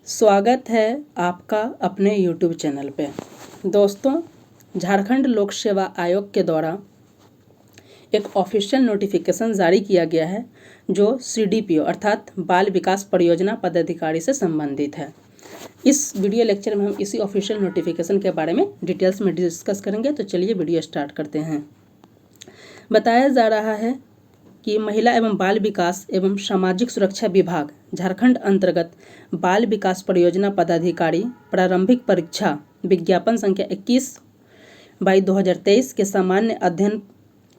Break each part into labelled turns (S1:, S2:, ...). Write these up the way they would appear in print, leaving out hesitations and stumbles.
S1: स्वागत है आपका अपने YouTube चैनल पे। दोस्तों, झारखंड लोक सेवा आयोग के द्वारा एक ऑफिशियल नोटिफिकेशन जारी किया गया है जो CDPO अर्थात बाल विकास परियोजना पदाधिकारी से संबंधित है। इस वीडियो लेक्चर में हम इसी ऑफिशियल नोटिफिकेशन के बारे में डिटेल्स में डिस्कस करेंगे। तो चलिए वीडियो स्टार्ट करते हैं। बताया जा रहा है कि महिला एवं बाल विकास एवं सामाजिक सुरक्षा विभाग झारखंड अंतर्गत बाल विकास परियोजना पदाधिकारी प्रारंभिक परीक्षा विज्ञापन संख्या 21/2023 के सामान्य अध्ययन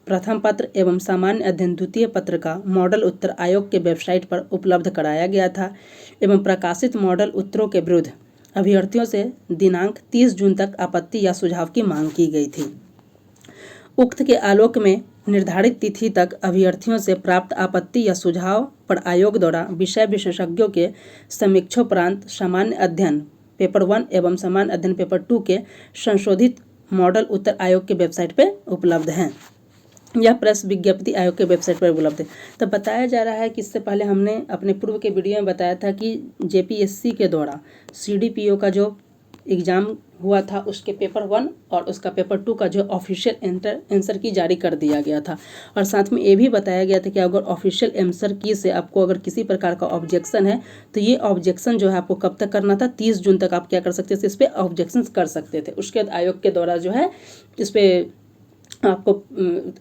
S1: प्रथम पत्र एवं सामान्य अध्ययन द्वितीय पत्र का मॉडल उत्तर आयोग के वेबसाइट पर उपलब्ध कराया गया था एवं प्रकाशित मॉडल उत्तरों के विरुद्ध अभ्यर्थियों से दिनांक 30 जून तक आपत्ति या सुझाव की मांग की गई थी। उक्त के आलोक में निर्धारित तिथि तक अभ्यर्थियों से प्राप्त आपत्ति या सुझाव पर आयोग द्वारा विषय विशेषज्ञों के समीक्षोपरांत सामान्य अध्ययन पेपर 1 एवं सामान्य अध्ययन पेपर 2 के संशोधित मॉडल उत्तर आयोग के वेबसाइट पर उपलब्ध हैं। यह प्रेस विज्ञप्ति आयोग के वेबसाइट पर उपलब्ध है। तो बताया जा रहा है कि इससे पहले हमने अपने पूर्व के वीडियो में बताया था कि JPSC के द्वारा CDPO का जो एग्ज़ाम हुआ था उसके पेपर 1 और उसका पेपर 2 का जो ऑफिशियल आंसर की जारी कर दिया गया था। और साथ में ये भी बताया गया था कि अगर ऑफिशियल आंसर की से आपको अगर किसी प्रकार का ऑब्जेक्शन है तो ये ऑब्जेक्शन जो है आपको कब तक करना था, 30 जून तक आप क्या कर सकते थे, इस पर ऑब्जेक्शन कर सकते थे। उसके बाद आयोग के द्वारा जो है इस पर आपको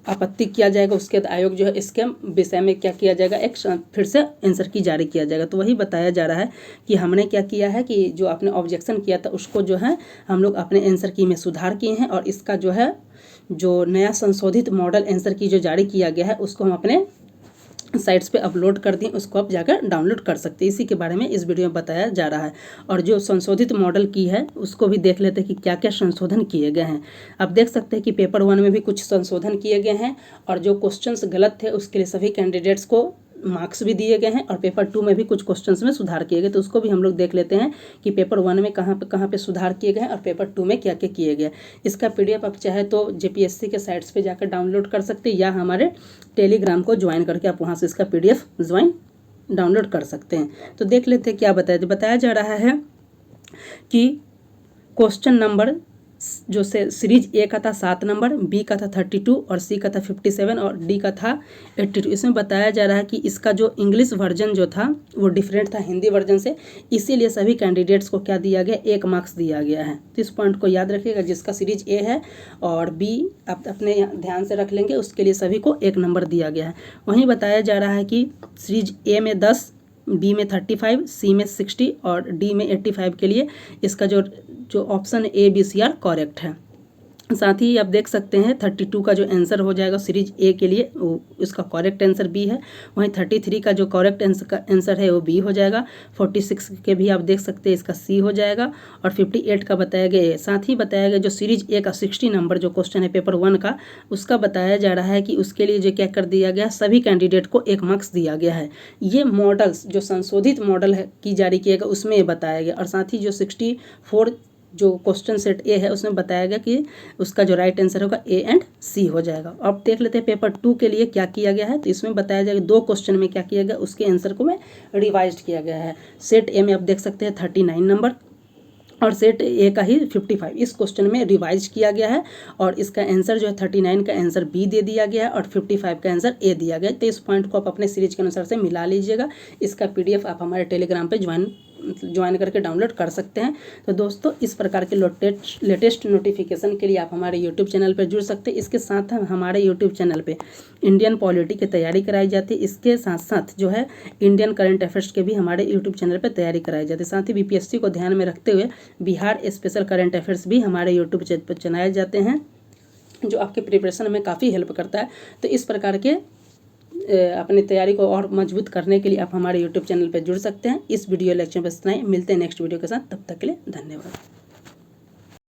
S1: आपत्ति किया जाएगा। उसके बाद आयोग जो है इसके विषय में क्या किया जाएगा, एक फिर से आंसर की जारी किया जाएगा। तो वही बताया जा रहा है कि हमने क्या किया है कि जो आपने ऑब्जेक्शन किया था उसको जो है हम लोग अपने आंसर की में सुधार किए हैं और इसका जो है जो नया संशोधित मॉडल आंसर की जो जारी किया गया है उसको हम अपने साइट्स पे अपलोड कर दिए, उसको आप जाकर डाउनलोड कर सकते हैं। इसी के बारे में इस वीडियो में बताया जा रहा है। और जो संशोधित मॉडल की है उसको भी देख लेते हैं कि क्या क्या संशोधन किए गए हैं। आप देख सकते हैं कि पेपर 1 में भी कुछ संशोधन किए गए हैं और जो क्वेश्चंस गलत थे उसके लिए सभी कैंडिडेट्स को मार्क्स भी दिए गए हैं और पेपर 2 में भी कुछ क्वेश्चंस में सुधार किए गए। तो उसको भी हम लोग देख लेते हैं कि पेपर 1 में कहाँ पे सुधार किए गए हैं और पेपर 2 में क्या क्या किए गए। इसका PDF आप चाहे तो JPSC के साइट्स पे जाकर डाउनलोड कर सकते हैं या हमारे टेलीग्राम को ज्वाइन करके आप वहाँ से इसका PDF डाउनलोड कर सकते हैं। तो देख लेते हैं क्या बताया जा रहा है कि क्वेश्चन नंबर जो से सीरीज A का था 7 नंबर, B का था 32 और C का था 57 और D का था 82। इसमें बताया जा रहा है कि इसका जो इंग्लिश वर्जन जो था वो डिफरेंट था हिंदी वर्जन से, इसीलिए सभी कैंडिडेट्स को क्या दिया गया, 1 मार्क्स दिया गया है। तो इस पॉइंट को याद रखिएगा। जिसका सीरीज A है और B आप अपने ध्यान से रख लेंगे, उसके लिए सभी को 1 नंबर दिया गया है। वहीं बताया जा रहा है कि सीरीज A में 10, B में 35, C में 60 और D में 85 के लिए इसका जो option A, B, C are correct है। साथ ही आप देख सकते हैं 32 का जो आंसर हो जाएगा सीरीज A के लिए वो इसका करेक्ट आंसर B है। वहीं 33 का जो करेक्ट आंसर है वो B हो जाएगा। 46 के भी आप देख सकते हैं इसका C हो जाएगा और 58 का बताया गया। साथ ही बताया गया जो सीरीज A का 60 नंबर जो क्वेश्चन है पेपर 1 का, उसका बताया जा रहा है कि उसके लिए जो क्या कर दिया गया, सभी कैंडिडेट को 1 मार्क्स दिया गया है। ये मॉडल्स जो संशोधित मॉडल है की जारी किया गया उसमें ये बताया गया। और साथ ही जो 64 जो क्वेश्चन सेट A है उसमें बताया गया कि उसका जो राइट आंसर होगा A एंड C हो जाएगा। अब देख लेते हैं पेपर 2 के लिए क्या किया गया है। तो इसमें बताया जाएगा 2 क्वेश्चन में क्या किया गया, उसके आंसर को में रिवाइज किया गया है। सेट A में आप देख सकते हैं 39 नंबर और सेट A का ही 55 इस क्वेश्चन में रिवाइज किया गया है और इसका आंसर जो है 39 का आंसर B दे दिया गया है और 55 का आंसर A दिया गया है। तो इस पॉइंट को आप अपने सीरीज के अनुसार से मिला लीजिएगा। इसका PDF आप हमारे टेलीग्राम पे ज्वाइन करके डाउनलोड कर सकते हैं। तो दोस्तों, इस प्रकार के लेटेस्ट नोटिफिकेशन के लिए आप हमारे YouTube चैनल पर जुड़ सकते हैं। इसके साथ हमारे YouTube चैनल पे इंडियन पॉलिटी की तैयारी कराई जाती है। इसके साथ साथ जो है इंडियन करंट अफेयर्स के भी हमारे YouTube चैनल पर तैयारी कराई जाती है। साथ ही BPSC को ध्यान में रखते हुए बिहार स्पेशल करंट अफेयर्स भी हमारे YouTube चैनल पर चलाए जाते हैं जो आपके प्रिपरेशन में काफ़ी हेल्प करता है। तो इस प्रकार के अपनी तैयारी को और मजबूत करने के लिए आप हमारे YouTube चैनल पर जुड़ सकते हैं। इस वीडियो लेक्चर पर इतना ही। मिलते हैं नेक्स्ट वीडियो के साथ, तब तक के लिए धन्यवाद।